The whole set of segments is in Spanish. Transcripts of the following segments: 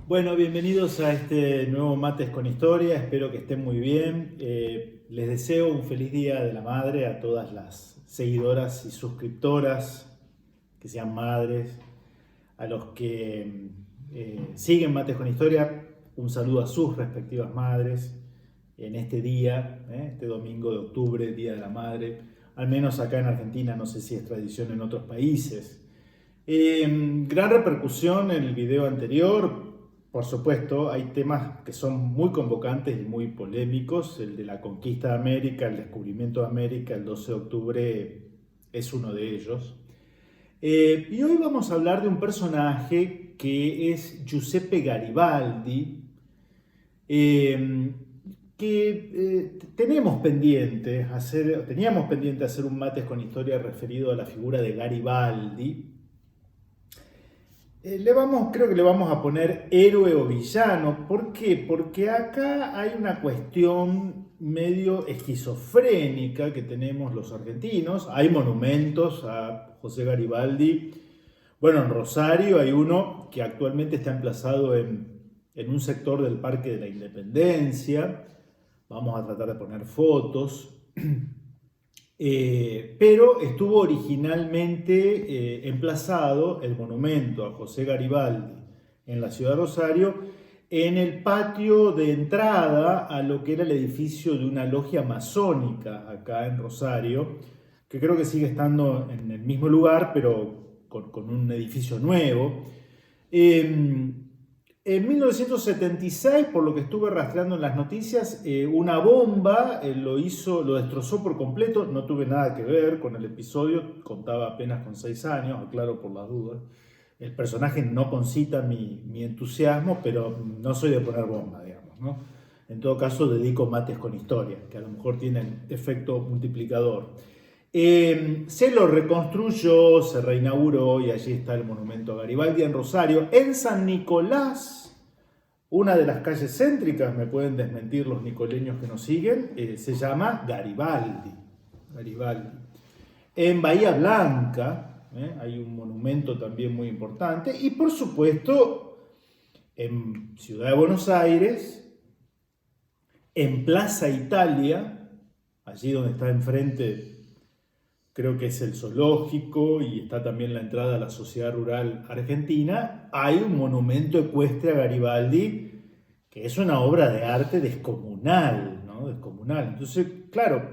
Bueno, bienvenidos a este nuevo Mates con Historia, espero que estén muy bien. Les deseo un feliz Día de la Madre a todas las seguidoras y suscriptoras que sean madres, a los que siguen Mates con Historia, un saludo a sus respectivas madres en este día, este domingo de octubre, Día de la Madre, al menos acá en Argentina, no sé si es tradición en otros países. Gran repercusión en el video anterior. Por supuesto, hay temas que son muy convocantes y muy polémicos. El de la conquista de América, el descubrimiento de América, el 12 de octubre es uno de ellos. Y hoy vamos a hablar de un personaje que es Giuseppe Garibaldi, eh, teníamos pendiente hacer un mates con historia referido a la figura de Garibaldi. Creo que le vamos a poner héroe o villano. ¿Por qué? Porque acá hay una cuestión medio esquizofrénica que tenemos los argentinos. Hay monumentos a José Garibaldi. Bueno, en Rosario hay uno que actualmente está emplazado en un sector del Parque de la Independencia. Vamos a tratar de poner fotos. Pero estuvo originalmente emplazado el monumento a José Garibaldi en la ciudad de Rosario en el patio de entrada a lo que era el edificio de una logia masónica acá en Rosario, que creo que sigue estando en el mismo lugar, pero con un edificio nuevo. Eh, en 1976, por lo que estuve rastreando en las noticias, una bomba lo destrozó por completo. No tuve nada que ver con el episodio, contaba apenas con 6 años, aclaro por las dudas. El personaje no concita mi entusiasmo, pero no soy de poner bomba, digamos, ¿no? En todo caso, dedico mates con historia, que a lo mejor tienen efecto multiplicador. Se lo reconstruyó, se reinauguró y allí está el monumento a Garibaldi en Rosario. En San Nicolás, una de las calles céntricas, me pueden desmentir los nicoleños que nos siguen, se llama Garibaldi. Garibaldi. En Bahía Blanca hay un monumento también muy importante. Y por supuesto, en Ciudad de Buenos Aires, en Plaza Italia, allí donde está enfrente, creo que es el zoológico y está también la entrada a la Sociedad Rural Argentina, hay un monumento ecuestre a Garibaldi que es una obra de arte descomunal, ¿no? Descomunal. Entonces, claro,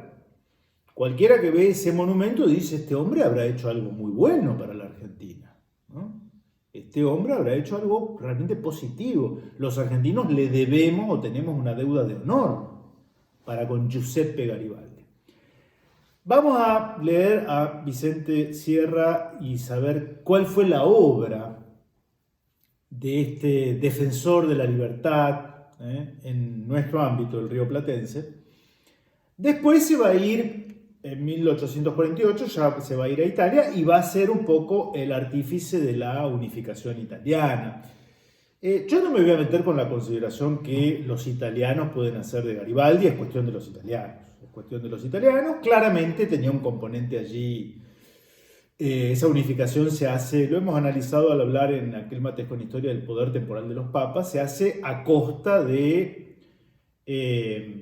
cualquiera que ve ese monumento dice, este hombre habrá hecho algo muy bueno para la Argentina, ¿no? Este hombre habrá hecho algo realmente positivo. Los argentinos le debemos o tenemos una deuda de honor para con Giuseppe Garibaldi. Vamos a leer a Vicente Sierra y saber cuál fue la obra de este defensor de la libertad en nuestro ámbito, el río Platense. Después se va a ir, en 1848, ya se va a ir a Italia y va a ser un poco el artífice de la unificación italiana. Yo no me voy a meter con la consideración que los italianos pueden hacer de Garibaldi, es cuestión de los italianos. Es cuestión de los italianos. Claramente tenía un componente allí. Esa unificación se hace, lo hemos analizado al hablar en aquel mates con historia del poder temporal de los papas, se hace a costa de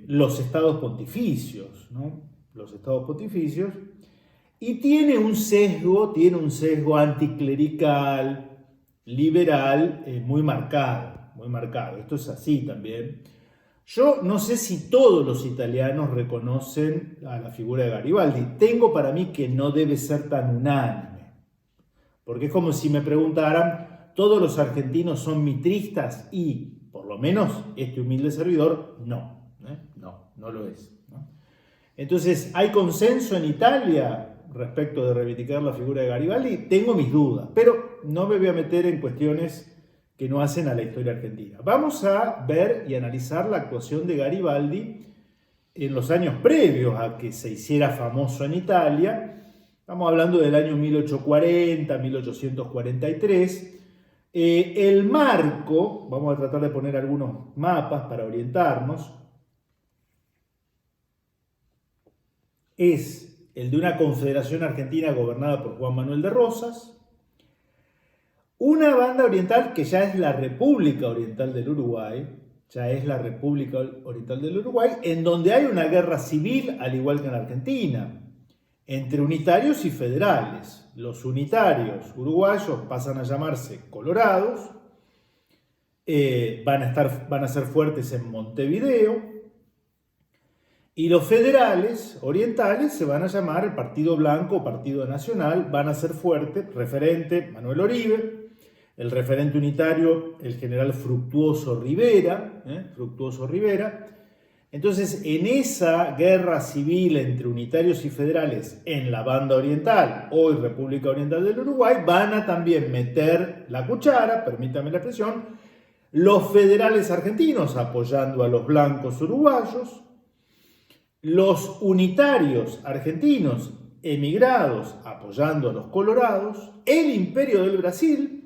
los estados pontificios, ¿no? Los estados pontificios. Y tiene un sesgo anticlerical, liberal, muy marcado, muy marcado. Esto es así también. Yo no sé si todos los italianos reconocen a la figura de Garibaldi. Tengo para mí que no debe ser tan unánime. Porque es como si me preguntaran, ¿todos los argentinos son mitristas? Y, por lo menos, este humilde servidor, no. No lo es, ¿no? Entonces, ¿hay consenso en Italia respecto de reivindicar la figura de Garibaldi? Tengo mis dudas, pero no me voy a meter en cuestiones que no hacen a la historia argentina. Vamos a ver y analizar la actuación de Garibaldi en los años previos a que se hiciera famoso en Italia. Estamos hablando del año 1840, 1843. El marco, vamos a tratar de poner algunos mapas para orientarnos, es el de una confederación argentina gobernada por Juan Manuel de Rosas, Una banda oriental que ya es la República Oriental del Uruguay, en donde hay una guerra civil, al igual que en Argentina, entre unitarios y federales. Los unitarios uruguayos pasan a llamarse colorados, van a ser fuertes en Montevideo, y los federales orientales se van a llamar el Partido Blanco o Partido Nacional, van a ser fuertes, referente Manuel Oribe, el referente unitario el general Fructuoso Rivera, Entonces, en esa guerra civil entre unitarios y federales en la banda oriental, hoy República Oriental del Uruguay, van a también meter la cuchara, permítame la expresión, los federales argentinos apoyando a los blancos uruguayos, los unitarios argentinos emigrados apoyando a los colorados, el Imperio del Brasil,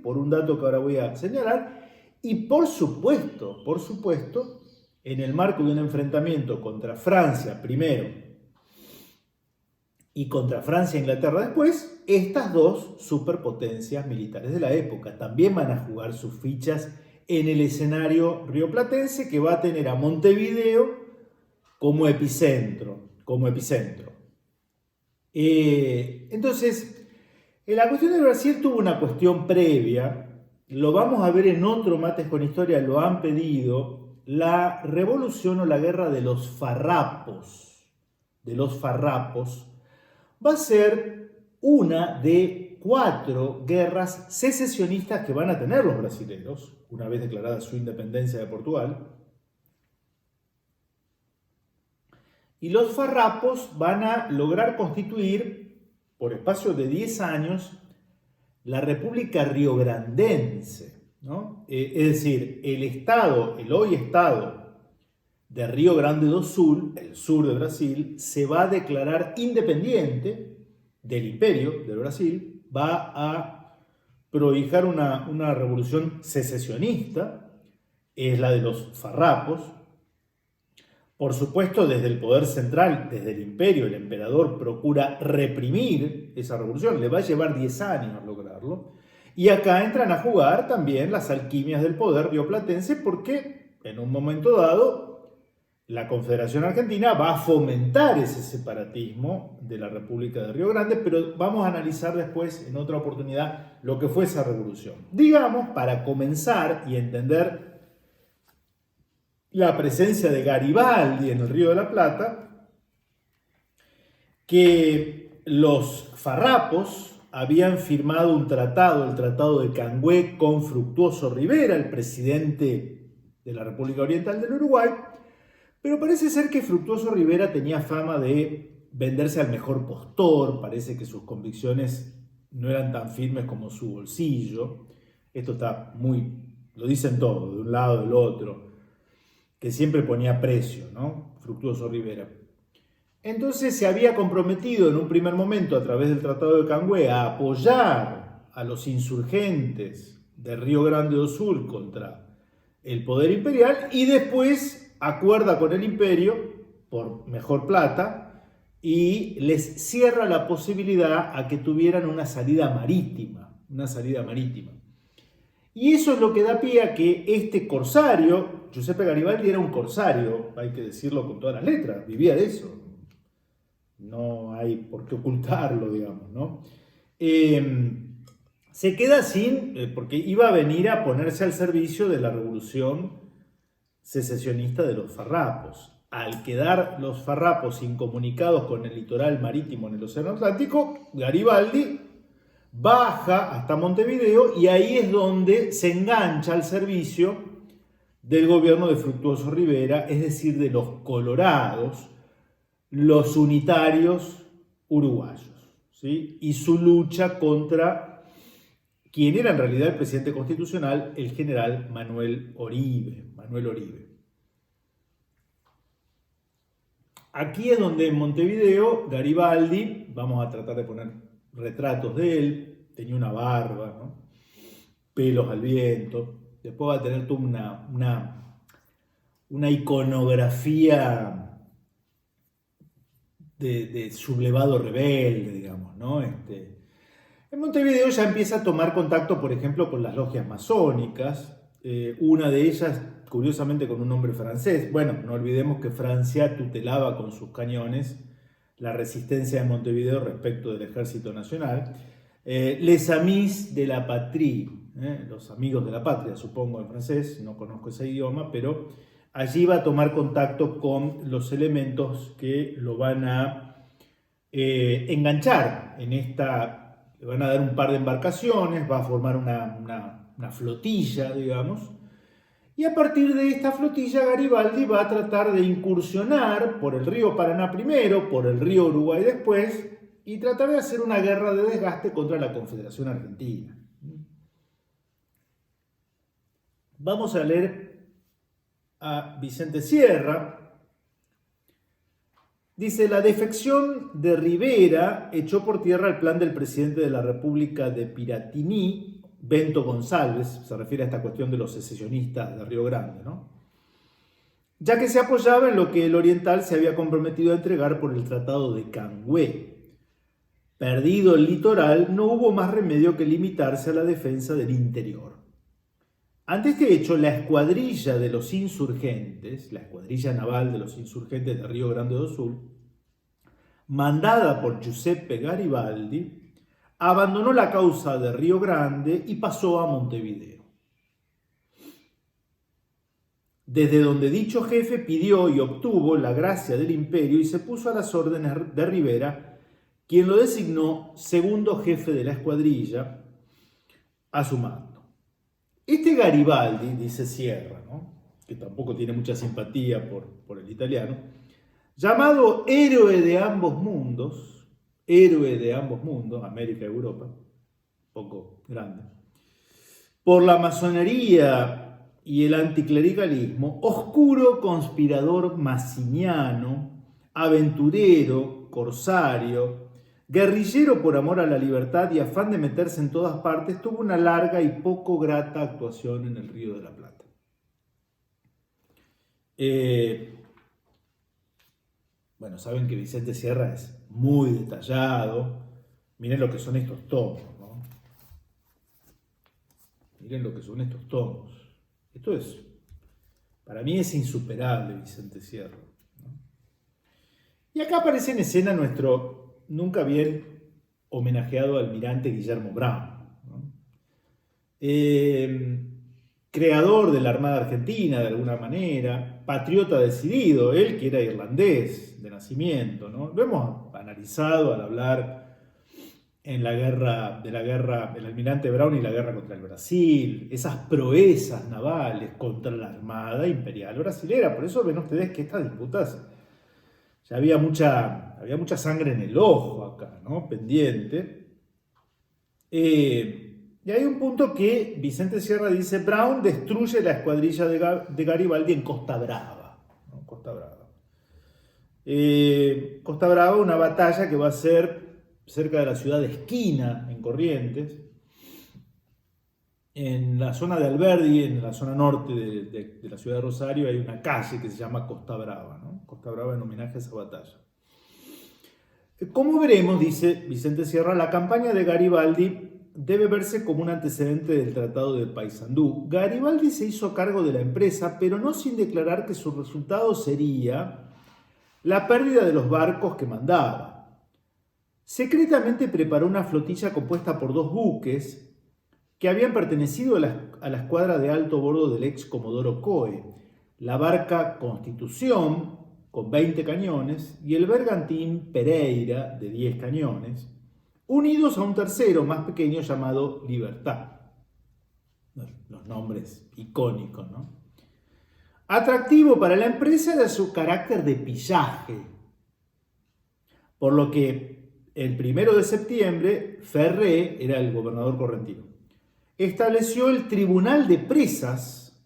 por un dato que ahora voy a señalar, y por supuesto, en el marco de un enfrentamiento contra Francia primero y contra Francia e Inglaterra después, estas dos superpotencias militares de la época también van a jugar sus fichas en el escenario rioplatense, que va a tener a Montevideo como epicentro. Entonces, la cuestión de Brasil tuvo una cuestión previa, lo vamos a ver en otro Mates con Historia, lo han pedido, la revolución o la guerra de los farrapos, va a ser una de 4 guerras secesionistas que van a tener los brasileños, una vez declarada su independencia de Portugal. Y los farrapos van a lograr constituir, por espacio de 10 años, la República Riograndense, ¿no? Es decir, el hoy estado de Río Grande do Sul, el sur de Brasil, se va a declarar independiente del Imperio de Brasil, va a prohijar una revolución secesionista, es la de los farrapos. Por supuesto, desde el poder central, desde el imperio, el emperador procura reprimir esa revolución. Le va a llevar 10 años lograrlo. Y acá entran a jugar también las alquimias del poder rioplatense, porque en un momento dado la Confederación Argentina va a fomentar ese separatismo de la República de Río Grande, pero vamos a analizar después, en otra oportunidad, lo que fue esa revolución. Digamos, para comenzar y entender la presencia de Garibaldi en el Río de la Plata, que los farrapos habían firmado un tratado, el Tratado de Cangué, con Fructuoso Rivera, el presidente de la República Oriental del Uruguay, pero parece ser que Fructuoso Rivera tenía fama de venderse al mejor postor, parece que sus convicciones no eran tan firmes como su bolsillo. Esto está lo dicen todos, de un lado, del otro, que siempre ponía precio, ¿no? Fructuoso Rivera. Entonces se había comprometido en un primer momento, a través del Tratado de Cangué, a apoyar a los insurgentes de Río Grande do Sul contra el poder imperial, y después acuerda con el imperio por mejor plata y les cierra la posibilidad a que tuvieran una salida marítima. Y eso es lo que da pie a que este corsario, Giuseppe Garibaldi era un corsario, hay que decirlo con todas las letras, vivía de eso. No hay por qué ocultarlo, digamos, ¿no? Se queda sin, porque iba a venir a ponerse al servicio de la revolución secesionista de los farrapos. Al quedar los farrapos incomunicados con el litoral marítimo en el Océano Atlántico, Garibaldi baja hasta Montevideo y ahí es donde se engancha al servicio del gobierno de Fructuoso Rivera, es decir, de los colorados, los unitarios uruguayos, ¿sí? Y su lucha contra quien era en realidad el presidente constitucional, el general Manuel Oribe. Aquí es donde en Montevideo Garibaldi, vamos a tratar de poner retratos de él, tenía una barba, ¿no? Pelos al viento, después va a tener toda una iconografía de sublevado rebelde, digamos, ¿no? En Montevideo ya empieza a tomar contacto, por ejemplo, con las logias masónicas, una de ellas, curiosamente, con un nombre francés. Bueno, no olvidemos que Francia tutelaba con sus cañones la resistencia de Montevideo respecto del Ejército Nacional. Les Amis de la Patrie, los amigos de la patria, supongo en francés, no conozco ese idioma, pero allí va a tomar contacto con los elementos que lo van a enganchar en esta. Le van a dar un par de embarcaciones, va a formar una flotilla, digamos, y a partir de esta flotilla Garibaldi va a tratar de incursionar por el río Paraná primero, por el río Uruguay después, y tratar de hacer una guerra de desgaste contra la Confederación Argentina. Vamos a leer a Vicente Sierra. Dice, la defección de Rivera echó por tierra el plan del presidente de la República de Piratini, Bento González, se refiere a esta cuestión de los secesionistas de Río Grande, ¿no? Ya que se apoyaba en lo que el oriental se había comprometido a entregar por el Tratado de Cangué. Perdido el litoral, no hubo más remedio que limitarse a la defensa del interior. Ante este hecho, la escuadrilla de los insurgentes, la escuadrilla naval de los insurgentes de Río Grande do Sul, mandada por Giuseppe Garibaldi, abandonó la causa de Río Grande y pasó a Montevideo, desde donde dicho jefe pidió y obtuvo la gracia del imperio y se puso a las órdenes de Rivera, quien lo designó segundo jefe de la escuadrilla a su mando. Este Garibaldi, dice Sierra, ¿no?, que tampoco tiene mucha simpatía por el italiano, llamado héroe de ambos mundos, América y Europa, poco grande, por la masonería y el anticlericalismo, oscuro conspirador massiniano, aventurero, corsario, guerrillero por amor a la libertad y afán de meterse en todas partes, tuvo una larga y poco grata actuación en el Río de la Plata. Bueno, saben que Vicente Sierra es muy detallado. Miren lo que son estos tomos, ¿no? Miren lo que son estos tomos. Esto es, para mí es insuperable Vicente Sierra, ¿no? Y acá aparece en escena nuestro nunca bien homenajeado almirante Guillermo Brown, ¿no? Creador de la Armada Argentina de alguna manera, patriota decidido, él que era irlandés de nacimiento, ¿no? Lo hemos analizado al hablar en la guerra, el almirante Brown y la guerra contra el Brasil, esas proezas navales contra la Armada Imperial Brasilera. Por eso ven ustedes que estas disputas ya había mucha sangre en el ojo acá, ¿no?, pendiente. Y hay un punto que Vicente Sierra dice, Brown destruye la escuadrilla de Garibaldi en Costa Brava, ¿no? Costa Brava. Costa Brava, una batalla que va a ser cerca de la ciudad de Esquina, en Corrientes, en la zona de Alberdi, en la zona norte de la ciudad de Rosario, hay una calle que se llama Costa Brava, ¿no? Costa Brava en homenaje a esa batalla. Como veremos, dice Vicente Sierra, la campaña de Garibaldi debe verse como un antecedente del Tratado de Paysandú. Garibaldi se hizo cargo de la empresa, pero no sin declarar que su resultado sería la pérdida de los barcos que mandaba. Secretamente preparó una flotilla compuesta por 2 buques que habían pertenecido a la escuadra de alto bordo del ex Comodoro Coe, la barca Constitución, con 20 cañones, y el bergantín Pereira, de 10 cañones, unidos a un tercero más pequeño llamado Libertad. Los nombres icónicos, ¿no? Atractivo para la empresa era su carácter de pillaje, por lo que el 1 de septiembre Ferré era el gobernador correntino. Estableció el Tribunal de Presas,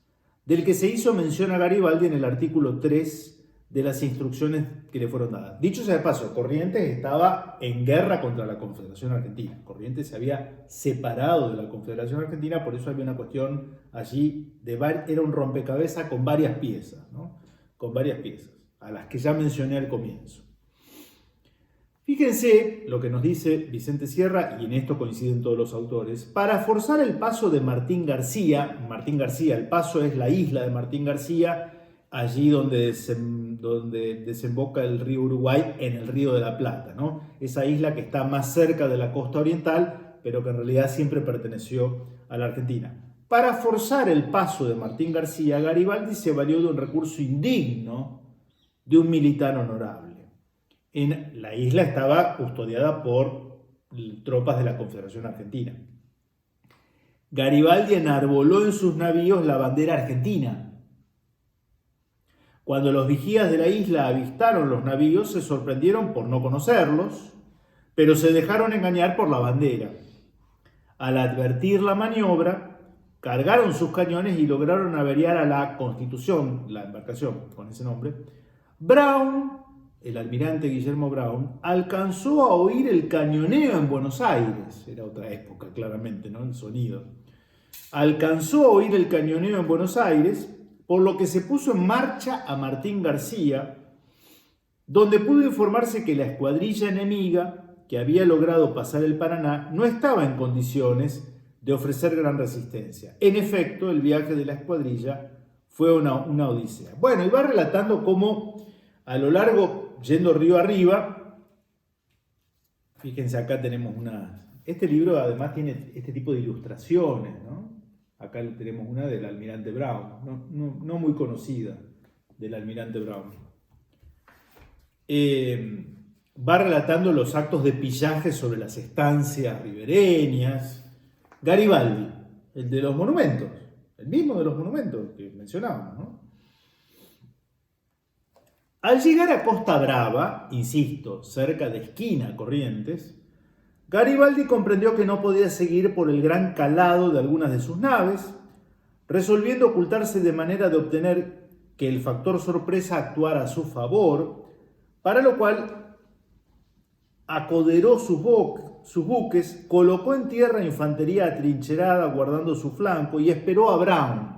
del que se hizo mención a Garibaldi en el artículo 3 de las instrucciones que le fueron dadas. Dicho sea de paso, Corrientes estaba en guerra contra la Confederación Argentina. Corrientes se había separado de la Confederación Argentina, por eso había una cuestión allí, era un rompecabezas con varias piezas, ¿no? Con varias piezas, a las que ya mencioné al comienzo. Fíjense lo que nos dice Vicente Sierra, y en esto coinciden todos los autores. Para forzar el paso de Martín García, el paso es la isla de Martín García, allí donde desemboca el río Uruguay en el río de la Plata, ¿no? Esa isla que está más cerca de la costa oriental, pero que en realidad siempre perteneció a la Argentina. Para forzar el paso de Martín García, Garibaldi se valió de un recurso indigno de un militar honorable. En la isla estaba custodiada por tropas de la Confederación Argentina. Garibaldi enarboló en sus navíos la bandera argentina. Cuando los vigías de la isla avistaron los navíos, se sorprendieron por no conocerlos, pero se dejaron engañar por la bandera. Al advertir la maniobra, cargaron sus cañones y lograron averiar a la Constitución, la embarcación con ese nombre. Brown, el almirante Guillermo Brown, alcanzó a oír el cañoneo en Buenos Aires. Era otra época, claramente, ¿no? El sonido. Alcanzó a oír el cañoneo en Buenos Aires, por lo que se puso en marcha a Martín García, donde pudo informarse que la escuadrilla enemiga, que había logrado pasar el Paraná, no estaba en condiciones de ofrecer gran resistencia. En efecto, el viaje de la escuadrilla fue una odisea. Bueno, y va relatando cómo a lo largo, yendo río arriba, fíjense, acá tenemos este libro además tiene este tipo de ilustraciones, ¿no? Acá tenemos una del almirante Brown, no muy conocida, del almirante Brown. Va relatando los actos de pillaje sobre las estancias ribereñas. Garibaldi, el de los monumentos, el mismo de los monumentos que mencionábamos, ¿no? Al llegar a Costa Brava, insisto, cerca de Esquina, Corrientes, Garibaldi comprendió que no podía seguir por el gran calado de algunas de sus naves, resolviendo ocultarse de manera de obtener que el factor sorpresa actuara a su favor, para lo cual acoderó sus buques, colocó en tierra infantería atrincherada guardando su flanco y esperó a Brown.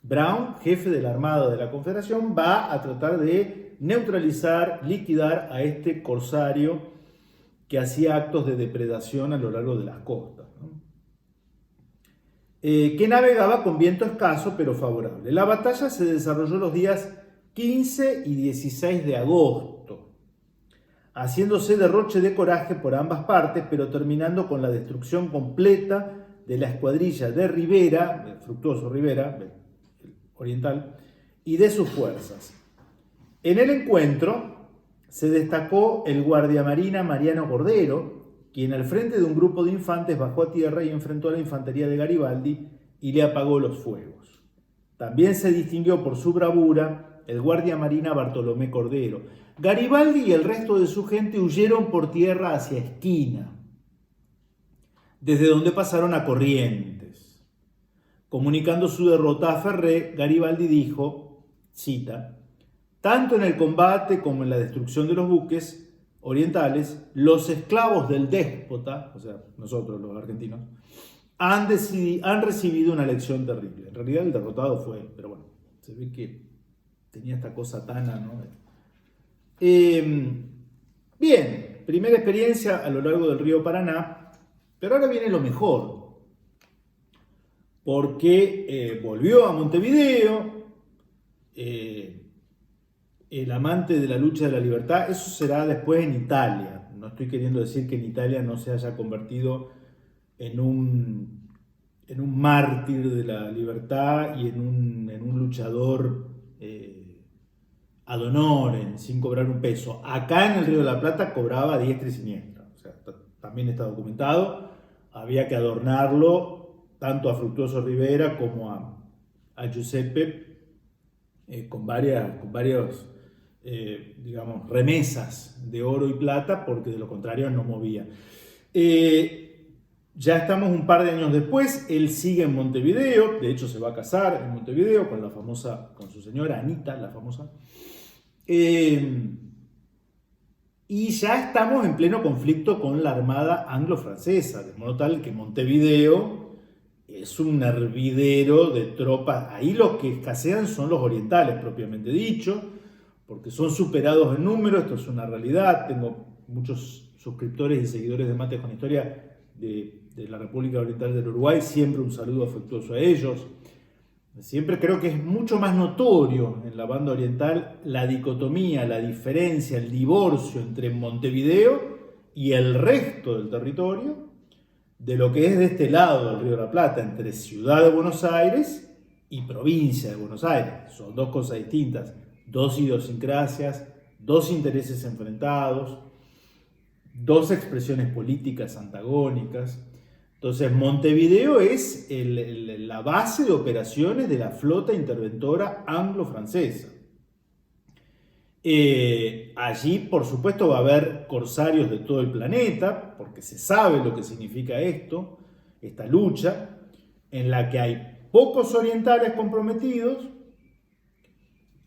Brown, jefe de la Armada de la Confederación, va a tratar de neutralizar, liquidar a este corsario que hacía actos de depredación a lo largo de las costas, ¿no? Que navegaba con viento escaso pero favorable. La batalla se desarrolló los días 15 y 16 de agosto, haciéndose derroche de coraje por ambas partes, pero terminando con la destrucción completa de la escuadrilla de Rivera, de Fructuoso Rivera, oriental, y de sus fuerzas. En el encuentro se destacó el guardiamarina Mariano Cordero, quien al frente de un grupo de infantes bajó a tierra y enfrentó a la infantería de Garibaldi y le apagó los fuegos. También se distinguió por su bravura el guardiamarina Bartolomé Cordero. Garibaldi y el resto de su gente huyeron por tierra hacia Esquina, desde donde pasaron a Corrientes. Comunicando su derrota a Ferré, Garibaldi dijo, cita, tanto en el combate como en la destrucción de los buques orientales, los esclavos del déspota, o sea, nosotros los argentinos, han recibido una lección terrible. En realidad el derrotado fue, pero bueno, se ve que tenía esta cosa tana, ¿no? Bien, primera experiencia a lo largo del río Paraná, pero ahora viene lo mejor, porque volvió a Montevideo, el amante de la lucha de la libertad, eso será después en Italia. No estoy queriendo decir que en Italia no se haya convertido en un mártir de la libertad y en un luchador ad honorem, sin cobrar un peso. Acá en el Río de la Plata cobraba a diestra y siniestra. O sea, también está documentado. Había que adornarlo tanto a Fructuoso Rivera como a Giuseppe con varios digamos, remesas de oro y plata, porque de lo contrario no movía. Ya estamos un par de años después, él sigue en Montevideo, de hecho se va a casar en Montevideo con su señora Anita, la famosa. Y ya estamos en pleno conflicto con la armada anglo-francesa, de modo tal que Montevideo es un hervidero de tropas. Ahí los que escasean son los orientales, propiamente dicho, porque son superados en número, esto es una realidad. Tengo muchos suscriptores y seguidores de Mates con Historia de la República Oriental del Uruguay, siempre un saludo afectuoso a ellos. Siempre creo que es mucho más notorio en la banda oriental la dicotomía, la diferencia, el divorcio entre Montevideo y el resto del territorio de lo que es de este lado del Río de la Plata, entre Ciudad de Buenos Aires y provincia de Buenos Aires. Son dos cosas distintas, dos idiosincrasias, dos intereses enfrentados, dos expresiones políticas antagónicas. Entonces, Montevideo es la base de operaciones de la flota interventora anglo-francesa. Allí, por supuesto, va a haber corsarios de todo el planeta, porque se sabe lo que significa esto, esta lucha, en la que hay pocos orientales comprometidos,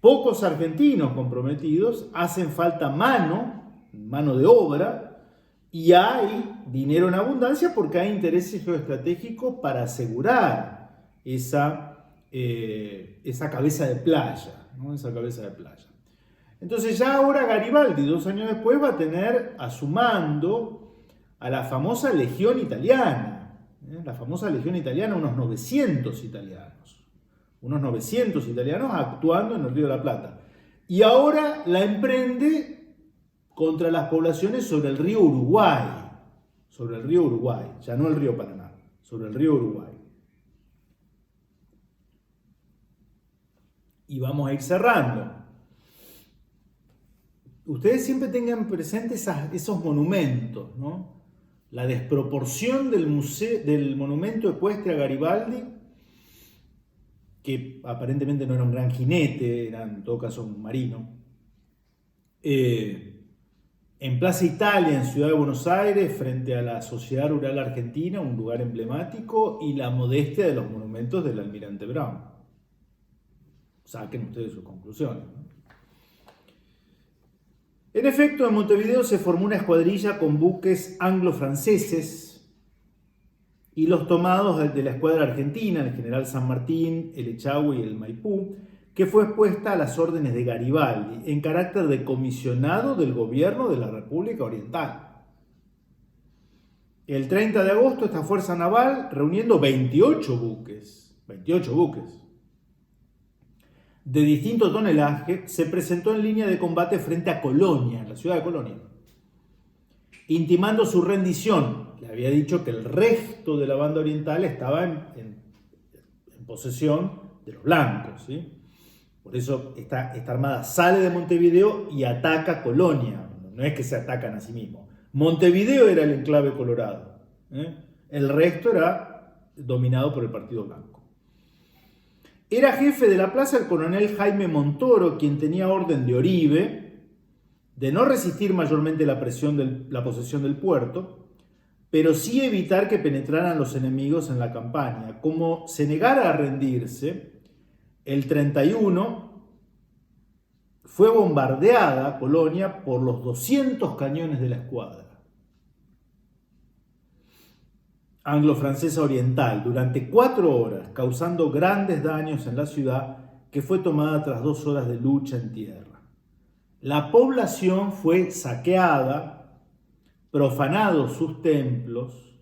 pocos argentinos comprometidos, hacen falta mano de obra, y hay dinero en abundancia porque hay intereses geoestratégicos para asegurar esa cabeza de playa, ¿no? Esa cabeza de playa. Entonces ya ahora Garibaldi, 2 años después, va a tener a su mando a la famosa Legión Italiana. La famosa Legión Italiana, unos 900 italianos actuando en el Río de la Plata. Y ahora la emprende contra las poblaciones sobre el río Uruguay, ya no el río Paraná, sobre el río Uruguay. Y vamos a ir cerrando. Ustedes siempre tengan presentes esos monumentos, ¿no? La desproporción del monumento ecuestre a Garibaldi, que aparentemente no era un gran jinete, era en todo caso un marino. En Plaza Italia, en Ciudad de Buenos Aires, frente a la Sociedad Rural Argentina, un lugar emblemático, y la modestia de los monumentos del Almirante Brown. Saquen ustedes sus conclusiones, ¿no? En efecto, en Montevideo se formó una escuadrilla con buques anglo-franceses y los tomados de la escuadra argentina, el general San Martín, el Echagüe y el Maipú, que fue expuesta a las órdenes de Garibaldi en carácter de comisionado del gobierno de la República Oriental. El 30 de agosto esta fuerza naval, reuniendo 28 buques de distinto tonelaje, se presentó en línea de combate frente a Colonia, la ciudad de Colonia, intimando su rendición. Le había dicho que el resto de la banda oriental estaba en posesión de los blancos, ¿sí? Por eso esta armada sale de Montevideo y ataca Colonia. No es que se atacan a sí mismos. Montevideo era el enclave colorado, ¿eh? El resto era dominado por el Partido Blanco. Era jefe de la plaza el coronel Jaime Montoro, quien tenía orden de Oribe de no resistir mayormente la presión de la posesión del puerto, pero sí evitar que penetraran los enemigos en la campaña. Como se negara a rendirse, el 31 fue bombardeada Colonia por los 200 cañones de la escuadra anglo-francesa oriental durante 4 horas, causando grandes daños en la ciudad, que fue tomada tras 2 horas de lucha en tierra. La población fue saqueada, profanados sus templos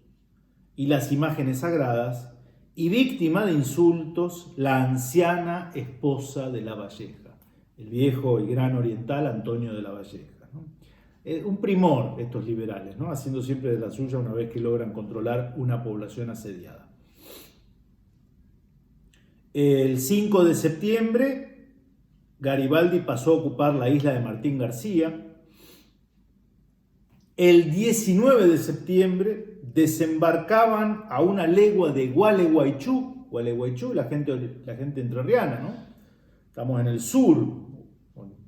y las imágenes sagradas, y víctima de insultos la anciana esposa de Lavalleja, el viejo y gran oriental Antonio de Lavalleja, ¿no? Un primor estos liberales, ¿no? Haciendo siempre de la suya una vez que logran controlar una población asediada. El 5 de septiembre, Garibaldi pasó a ocupar la isla de Martín García. El 19 de septiembre desembarcaban a una legua de Gualeguaychú, la gente entrerriana, ¿no? Estamos en el sur,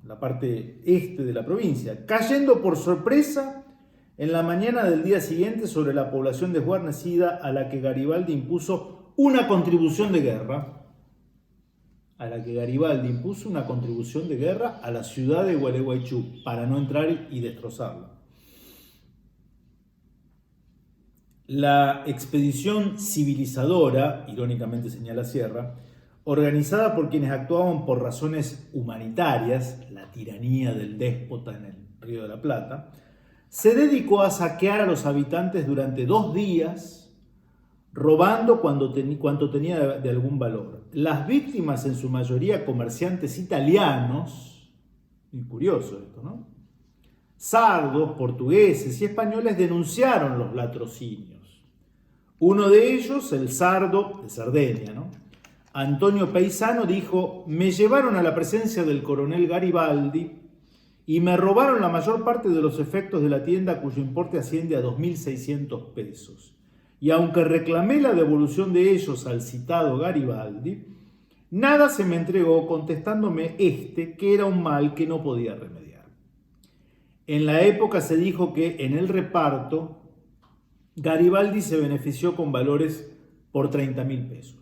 la parte este de la provincia, cayendo por sorpresa en la mañana del día siguiente sobre la población desguarnecida a la que Garibaldi impuso una contribución de guerra. A la ciudad de Gualeguaychú para no entrar y destrozarla. La expedición civilizadora, irónicamente señala Sierra, organizada por quienes actuaban por razones humanitarias, la tiranía del déspota en el Río de la Plata, se dedicó a saquear a los habitantes durante 2 días, robando cuanto tenía de algún valor. Las víctimas, en su mayoría comerciantes italianos, muy curioso esto, ¿no? Sardos, portugueses y españoles denunciaron los latrocinios. Uno de ellos, el sardo de Cerdeña, ¿no?, Antonio Peisano, dijo: me llevaron a la presencia del coronel Garibaldi y me robaron la mayor parte de los efectos de la tienda, cuyo importe asciende a 2.600 pesos. Y aunque reclamé la devolución de ellos al citado Garibaldi, nada se me entregó, contestándome que era un mal que no podía remediar. En la época se dijo que en el reparto Garibaldi se benefició con valores por 30.000 pesos.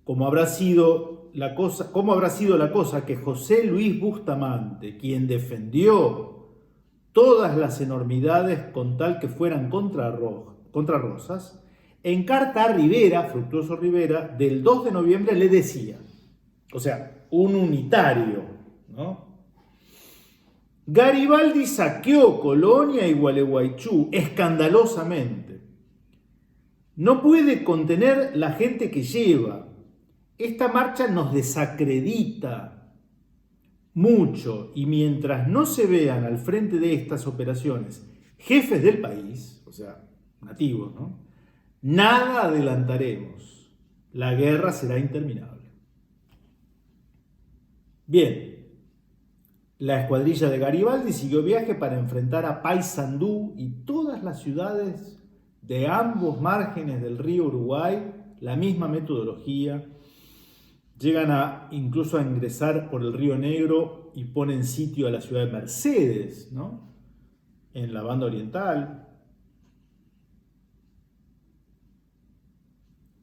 ¿Cómo habrá sido la cosa que José Luis Bustamante, quien defendió todas las enormidades con tal que fueran contra Rosas, en carta a Rivera, Fructuoso Rivera, del 2 de noviembre le decía, o sea, un unitario, ¿no? Garibaldi saqueó Colonia y Gualeguaychú escandalosamente. No puede contener la gente que lleva. Esta marcha nos desacredita mucho, y mientras no se vean al frente de estas operaciones jefes del país, o sea, nativos, ¿no?, nada adelantaremos. La guerra será interminable. Bien, la escuadrilla de Garibaldi siguió viaje para enfrentar a Paysandú y todas las ciudades de ambos márgenes del río Uruguay, la misma metodología. Llegan incluso a ingresar por el Río Negro y ponen sitio a la ciudad de Mercedes, ¿no?, en la banda oriental.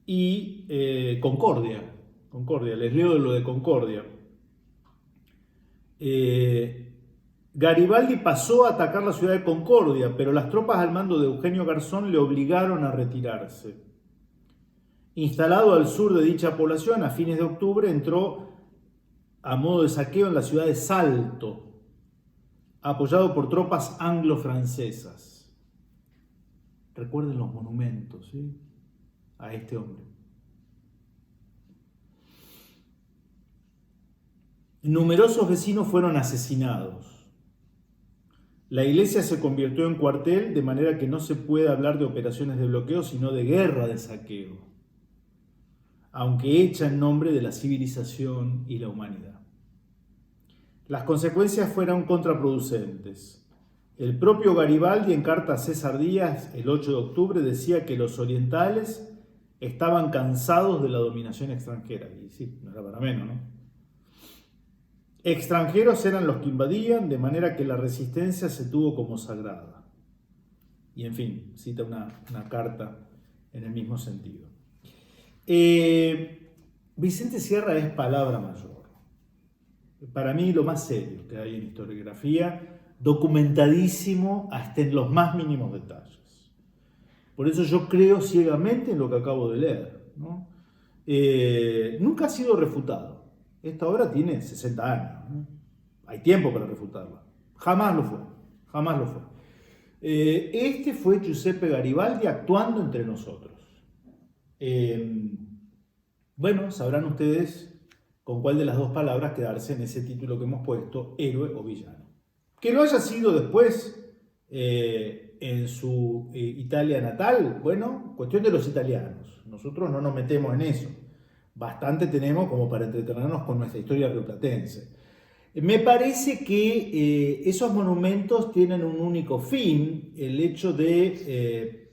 Y Concordia, les leo lo de Concordia. Garibaldi pasó a atacar la ciudad de Concordia, pero las tropas al mando de Eugenio Garzón le obligaron a retirarse. Instalado al sur de dicha población, a fines de octubre entró a modo de saqueo en la ciudad de Salto, apoyado por tropas anglo-francesas. Recuerden los monumentos, ¿sí?, a este hombre. Numerosos vecinos fueron asesinados. La iglesia se convirtió en cuartel, de manera que no se puede hablar de operaciones de bloqueo, sino de guerra de saqueo, aunque hecha en nombre de la civilización y la humanidad. Las consecuencias fueron contraproducentes. El propio Garibaldi, en carta a César Díaz, el 8 de octubre, decía que los orientales estaban cansados de la dominación extranjera. Y sí, no era para menos, ¿no? Extranjeros eran los que invadían, de manera que la resistencia se tuvo como sagrada. Y en fin, cita una carta en el mismo sentido. Vicente Sierra es palabra mayor. Para mí lo más serio que hay en historiografía, documentadísimo hasta en los más mínimos detalles. Por eso yo creo ciegamente en lo que acabo de leer, ¿no? Nunca ha sido refutado. Esta obra tiene 60 años, ¿no? Hay tiempo para refutarla. Jamás lo fue, jamás lo fue. Este fue Giuseppe Garibaldi actuando entre nosotros. Bueno, sabrán ustedes con cuál de las dos palabras quedarse en ese título que hemos puesto, héroe o villano. Que lo haya sido después en su Italia natal, bueno, cuestión de los italianos. Nosotros no nos metemos en eso. Bastante tenemos como para entretenernos con nuestra historia rioplatense. Me parece que esos monumentos tienen un único fin, el hecho de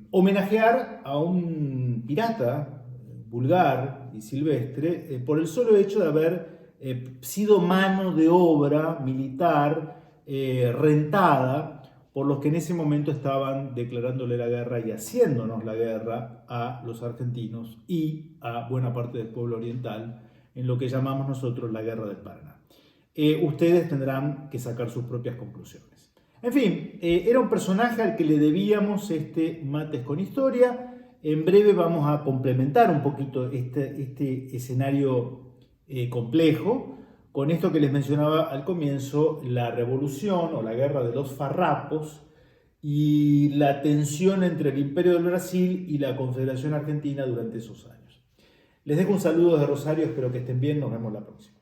homenajear a un pirata vulgar y silvestre por el solo hecho de haber sido mano de obra militar rentada por los que en ese momento estaban declarándole la guerra y haciéndonos la guerra a los argentinos y a buena parte del pueblo oriental, en lo que llamamos nosotros la Guerra del Paraná. Ustedes tendrán que sacar sus propias conclusiones. En fin, era un personaje al que le debíamos este Mates con Historia. En breve vamos a complementar un poquito este escenario complejo con esto que les mencionaba al comienzo, la revolución o la guerra de los farrapos y la tensión entre el Imperio del Brasil y la Confederación Argentina durante esos años. Les dejo un saludo desde Rosario, espero que estén bien, nos vemos la próxima.